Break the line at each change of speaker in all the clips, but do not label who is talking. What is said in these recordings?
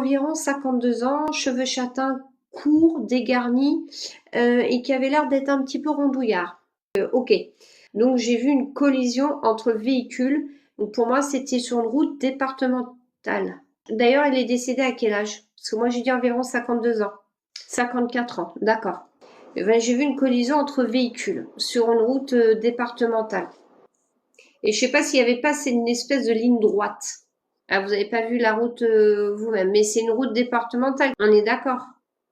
environ 52 ans, cheveux châtains courts, dégarnis, et qui avait l'air d'être un petit peu rondouillard. Ok. Donc j'ai vu une collision entre véhicules. Donc pour moi, c'était sur une route départementale. D'ailleurs, il est décédé à quel âge? Parce que moi, j'ai dit environ 52 ans. 54 ans, d'accord. Ben, j'ai vu une collision entre véhicules sur une route départementale. Et je sais pas s'il y avait pas, c'est une espèce de ligne droite. Ah, vous n'avez pas vu la route vous-même, mais c'est une route départementale. On est d'accord?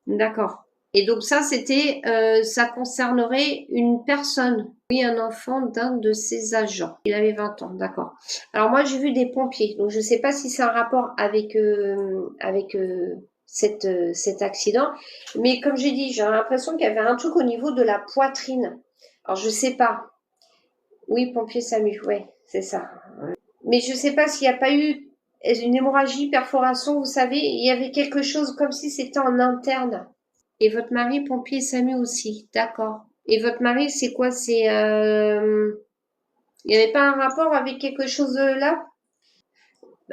D'accord. Et donc ça, ça concernerait une personne. Oui, un enfant d'un de ses agents. Il avait 20 ans, d'accord. Alors moi, j'ai vu des pompiers, donc je ne sais pas si c'est un rapport avec cet accident, mais comme j'ai dit, j'ai l'impression qu'il y avait un truc au niveau de la poitrine. Alors je sais pas. Oui, pompier SAMU, ouais, c'est ça. Mais je sais pas s'il n'y a pas eu une hémorragie, perforation, vous savez, il y avait quelque chose comme si c'était en interne. Et votre mari, pompier SAMU aussi, d'accord. Et votre mari, c'est quoi? Il n'y avait pas un rapport avec quelque chose là?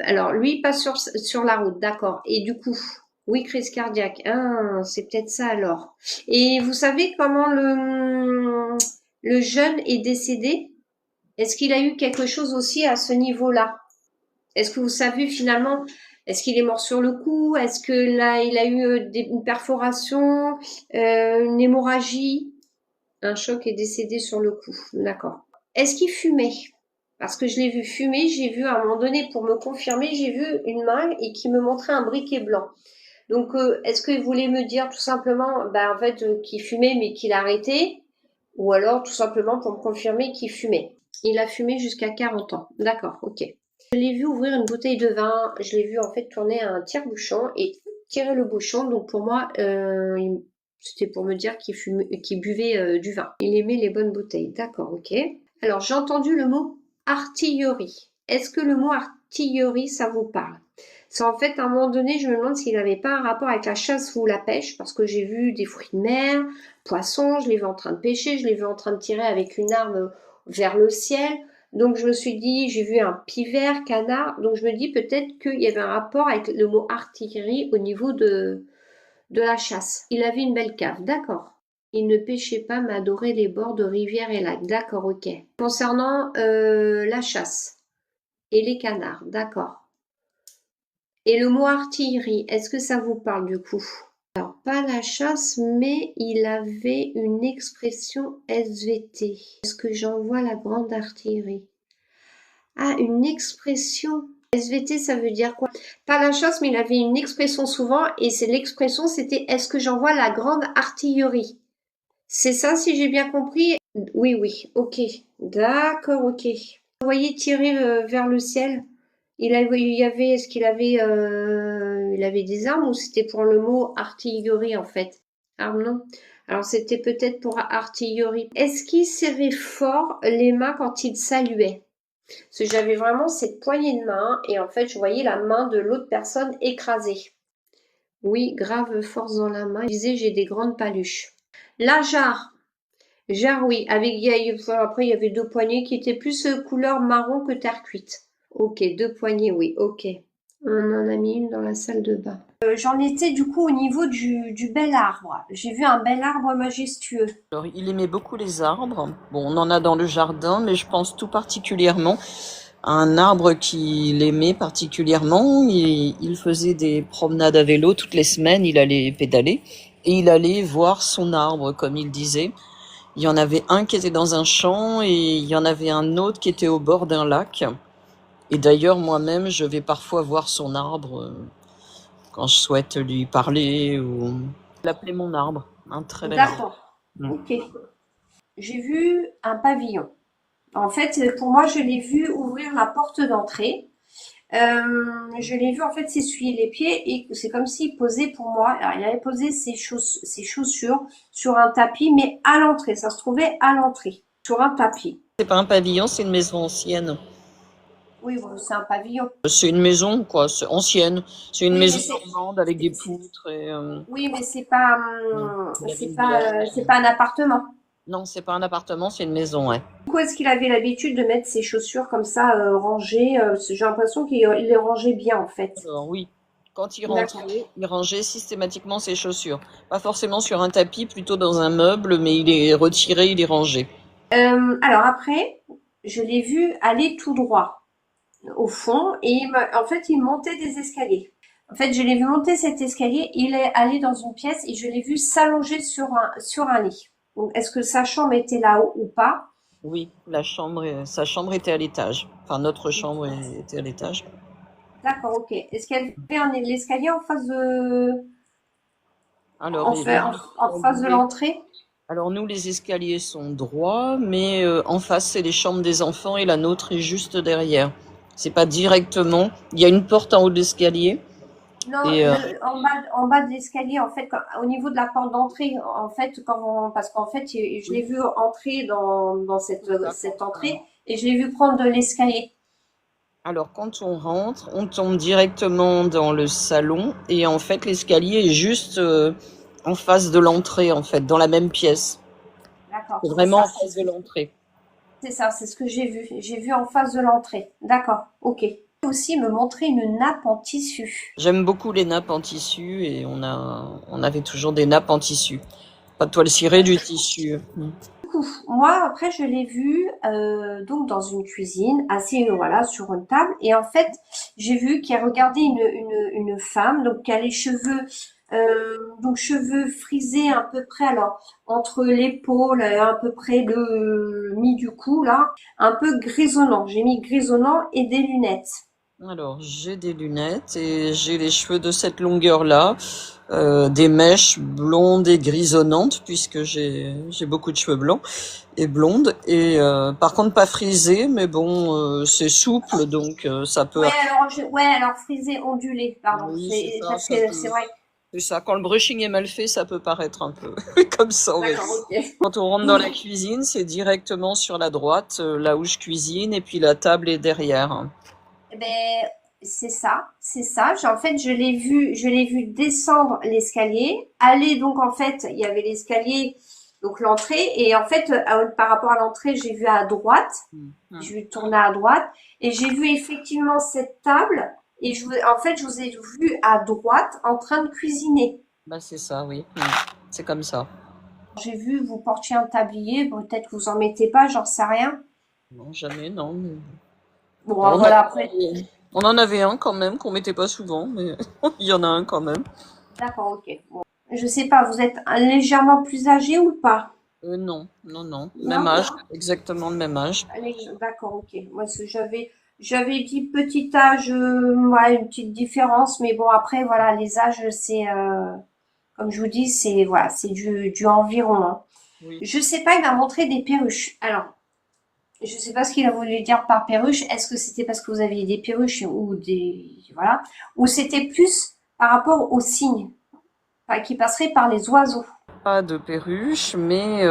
Alors, lui, pas sur la route, d'accord. Et du coup, oui, crise cardiaque. Ah, c'est peut-être ça alors. Et vous savez comment le jeune est décédé? Est-ce qu'il a eu quelque chose aussi à ce niveau-là? Est-ce que vous savez finalement, est-ce qu'il est mort sur le coup? Est-ce que là, il a eu une perforation, une hémorragie? Un choc est décédé sur le coup. D'accord. Est-ce qu'il fumait? Parce que je l'ai vu fumer, j'ai vu à un moment donné, pour me confirmer, j'ai vu une main et qui me montrait un briquet blanc. Donc, est-ce qu'il voulait me dire tout simplement, en fait, qu'il fumait mais qu'il arrêtait? Ou alors tout simplement pour me confirmer qu'il fumait? Il a fumé jusqu'à 40 ans. D'accord, ok. Je l'ai vu ouvrir une bouteille de vin, je l'ai vu en fait tourner un tire-bouchon et tirer le bouchon. Donc pour moi, c'était pour me dire qu'il buvait du vin. Il aimait les bonnes bouteilles. D'accord, ok. Alors j'ai entendu le mot artillerie. Est-ce que le mot artillerie, ça vous parle? C'est en fait, à un moment donné, je me demande s'il n'avait pas un rapport avec la chasse ou la pêche, parce que j'ai vu des fruits de mer, poissons, je l'ai vu en train de pêcher, je l'ai vu en train de tirer avec une arme vers le ciel. Donc je me suis dit, j'ai vu un pivert, canard, donc je me dis peut-être qu'il y avait un rapport avec le mot artillerie au niveau de la chasse. Il avait une belle cave, d'accord. Il ne pêchait pas, mais adorait les bords de rivières et lacs, d'accord, ok. Concernant la chasse et les canards, d'accord. Et le mot artillerie, est-ce que ça vous parle du coup? Alors, pas la chasse, mais il avait une expression SVT. Est-ce que j'envoie la grande artillerie? Ah, une expression. SVT, ça veut dire quoi? Pas la chasse, mais il avait une expression souvent, et l'expression, c'était est-ce que j'envoie la grande artillerie? C'est ça, si j'ai bien compris? Oui, oui, ok. D'accord, ok. Vous voyez tirer vers le ciel? Est-ce qu'il il avait des armes ou c'était pour le mot artillerie en fait? Armes, non. Alors c'était peut-être pour artillerie. Est-ce qu'il serrait fort les mains quand il saluait? Parce que j'avais vraiment cette poignée de main et en fait je voyais la main de l'autre personne écrasée. Oui, grave force dans la main. Il disait j'ai des grandes paluches. La jarre. Jarre, oui. Après il y avait deux poignées qui étaient plus couleur marron que terre cuite. Ok, deux poignées, oui, ok. On en a mis une dans la salle de bain. J'en étais du coup au niveau du bel arbre. J'ai vu un bel arbre majestueux.
Alors, il aimait beaucoup les arbres. Bon, on en a dans le jardin, mais je pense tout particulièrement à un arbre qu'il aimait particulièrement. Il faisait des promenades à vélo toutes les semaines, il allait pédaler et il allait voir son arbre, comme il disait. Il y en avait un qui était dans un champ et il y en avait un autre qui était au bord d'un lac. Et d'ailleurs, moi-même, je vais parfois voir son arbre quand je souhaite lui parler ou l'appeler mon arbre. Un très bel arbre.
D'accord, ok. J'ai vu un pavillon. En fait, pour moi, je l'ai vu ouvrir la porte d'entrée. Je l'ai vu en fait s'essuyer les pieds et c'est comme s'il posait pour moi. Alors, il avait posé ses chaussures sur un tapis, mais à l'entrée. Ça se trouvait à l'entrée, sur un tapis.
C'est pas un pavillon, c'est une maison ancienne.
Oui, bon, c'est un pavillon.
C'est une maison, quoi, c'est ancienne. C'est une
Oui, mais
maison normande avec des poutres et
oui, mais
il avait une bière.
c'est pas un appartement.
Non, c'est pas un appartement, c'est une maison, ouais.
Pourquoi est-ce qu'il avait l'habitude de mettre ses chaussures comme ça rangées? J'ai l'impression qu'il les rangeait bien en fait.
Alors, oui. Quand il
D'accord.
rentrait, il rangeait systématiquement ses chaussures. Pas forcément sur un tapis, plutôt dans un meuble, mais il est retiré, il est rangé.
Alors après, je l'ai vu aller tout droit au fond et en fait, il montait des escaliers. En fait, je l'ai vu monter cet escalier, il est allé dans une pièce et je l'ai vu s'allonger sur un lit. Donc, est-ce que sa chambre était là-haut ou pas?
Oui, sa chambre était à l'étage. Enfin, notre chambre était à l'étage.
D'accord, ok. Est-ce qu'il y avait l'escalier en face de,
Alors,
en face de l'entrée?
alors nous, les escaliers sont droits, mais en face, c'est les chambres des enfants et la nôtre est juste derrière. C'est pas directement. Il y a une porte en haut de l'escalier
Non,
et
en bas de l'escalier, en fait, au niveau de la porte d'entrée, en fait, parce qu'en fait, je l'ai
oui,
vu entrer dans
c'est ça.
cette entrée et je l'ai vu prendre de l'escalier.
Alors, quand on rentre, on tombe directement dans le salon et en fait, l'escalier est juste en face de l'entrée, en fait, dans la même pièce.
D'accord,
C'est
c'est
vraiment en
ça,
face de l'entrée.
c'est ça, c'est ce que j'ai vu. J'ai vu en face de l'entrée. D'accord, ok. Aussi me montrer une nappe en tissu.
J'aime beaucoup les nappes en tissu et on avait toujours des nappes en tissu. Pas de toile cirée, du tissu.
Moi, après, je l'ai vu donc dans une cuisine, assis voilà sur une table, et en fait, j'ai vu qu'il regardait une femme, donc qui a les cheveux donc cheveux frisés à peu près, alors entre l'épaule, à peu près le mi du cou là, un peu grisonnant. J'ai mis grisonnant et des lunettes.
Alors, j'ai des lunettes et j'ai les cheveux de cette longueur-là, des mèches blondes et grisonnantes puisque j'ai beaucoup de cheveux blancs et blondes et par contre pas frisés, mais bon, c'est souple donc ça peut.
Ouais, alors frisé, ondulé, pardon.
Oui, c'est
C'est
ça,
parce
ça
que c'est
peut.
vrai.
C'est ça. Quand le brushing est mal fait, ça peut paraître un peu comme ça, on va dire.
D'accord, ok.
Quand on rentre dans la cuisine, c'est directement sur la droite, là où je cuisine, et puis la table est derrière.
Eh ben, c'est ça, c'est ça. En fait, je l'ai vu descendre l'escalier, aller donc en fait, il y avait l'escalier, donc l'entrée, et en fait, par rapport à l'entrée, j'ai vu à droite,
Mhm.
je vais tourner à droite, et j'ai vu effectivement cette table, et en fait, je vous ai vu à droite en train de cuisiner.
Bah, c'est ça, oui. C'est comme ça.
J'ai vu vous portiez un tablier, bon, peut-être que vous en mettez pas, j'en sais rien.
Non, jamais, non.
Bon,
Bon,
voilà, après,
on en avait un quand même, qu'on mettait pas souvent, mais il y en a un quand même.
d'accord, ok. Bon. Je sais pas, vous êtes légèrement plus âgé ou pas?
Non, non, non. Même
Non?
âge, exactement le même âge.
D'accord, ok. Moi, j'avais dit petit âge, ouais, une petite différence, mais bon, après, voilà, les âges, c'est, comme je vous dis, c'est, voilà, c'est du environ, hein.
Oui.
Je sais pas, il m'a montré des perruches. Alors, je sais pas ce qu'il a voulu dire par perruche. Est-ce que c'était parce que vous aviez des perruches ou des, voilà, ou c'était plus par rapport aux cygnes, enfin, qui passeraient par les oiseaux?
Pas de perruche, mais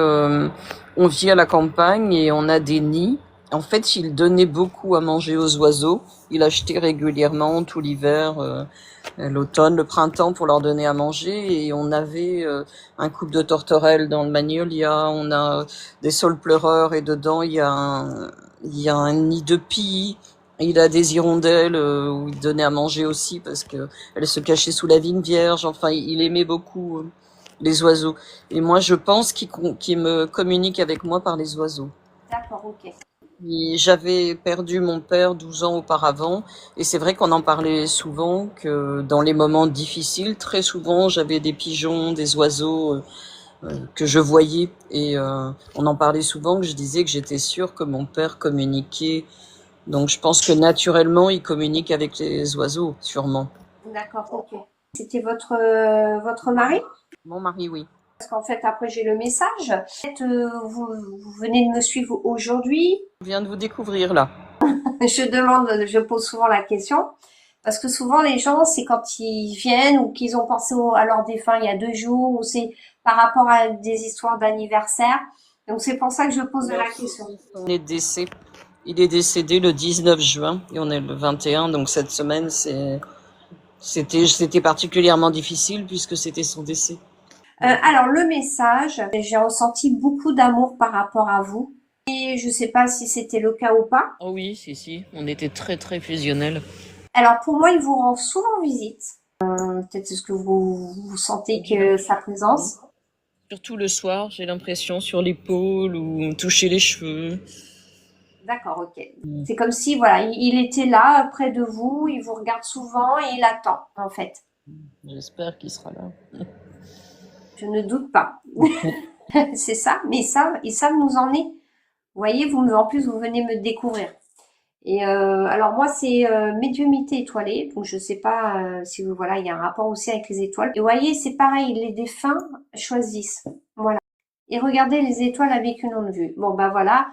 on vit à la campagne et on a des nids. En fait, il donnait beaucoup à manger aux oiseaux. Il achetait régulièrement tout l'hiver, l'automne, le printemps pour leur donner à manger. Et on avait un couple de tourterelles dans le magnolia. On a des saules pleureurs et dedans il y a un nid de pie. Il a des hirondelles où il donnait à manger aussi parce que elles se cachaient sous la vigne vierge. Enfin, il aimait beaucoup les oiseaux. Et moi, je pense qu'il me communique avec moi par les oiseaux.
D'accord, ok.
J'avais perdu mon père 12 ans auparavant, et c'est vrai qu'on en parlait souvent, que dans les moments difficiles, très souvent, j'avais des pigeons, des oiseaux que je voyais, et on en parlait souvent, que je disais que j'étais sûre que mon père communiquait. Donc je pense que naturellement, il communique avec les oiseaux, sûrement.
D'accord, ok. C'était votre mari?
Mon mari, oui.
Parce qu'en fait, après, j'ai le message. En fait, vous venez de me suivre aujourd'hui.
Je viens de vous découvrir là.
Je pose souvent la question. Parce que souvent, les gens, c'est quand ils viennent ou qu'ils ont pensé à leur défunt il y a 2 jours ou c'est par rapport à des histoires d'anniversaire. Donc, c'est pour ça que je pose
Alors,
la question.
on est décès. Il est décédé le 19 juin et on est le 21, donc cette semaine, c'était particulièrement difficile puisque c'était son décès.
Alors, le message, j'ai ressenti beaucoup d'amour par rapport à vous. Et je sais pas si c'était le cas ou pas.
Oh oui, si, si, on était très très fusionnels.
Alors, pour moi, il vous rend souvent visite. Peut-être est-ce que vous sentez que sa présence?
Surtout le soir, j'ai l'impression sur l'épaule ou toucher les cheveux.
D'accord, ok.
Mm.
C'est comme si, voilà, il était là, près de vous, il vous regarde souvent et il attend, en fait.
J'espère qu'il sera là.
Je ne doute pas. C'est ça, mais ils savent nous emmener. Vous voyez, en plus, vous venez me découvrir. Et alors moi, c'est médiumnité étoilée, donc je sais pas si voilà, il y a un rapport aussi avec les étoiles. Et vous voyez, c'est pareil, les défunts choisissent. Voilà. Et regardez les étoiles avec une onde vue. Bon, bah voilà,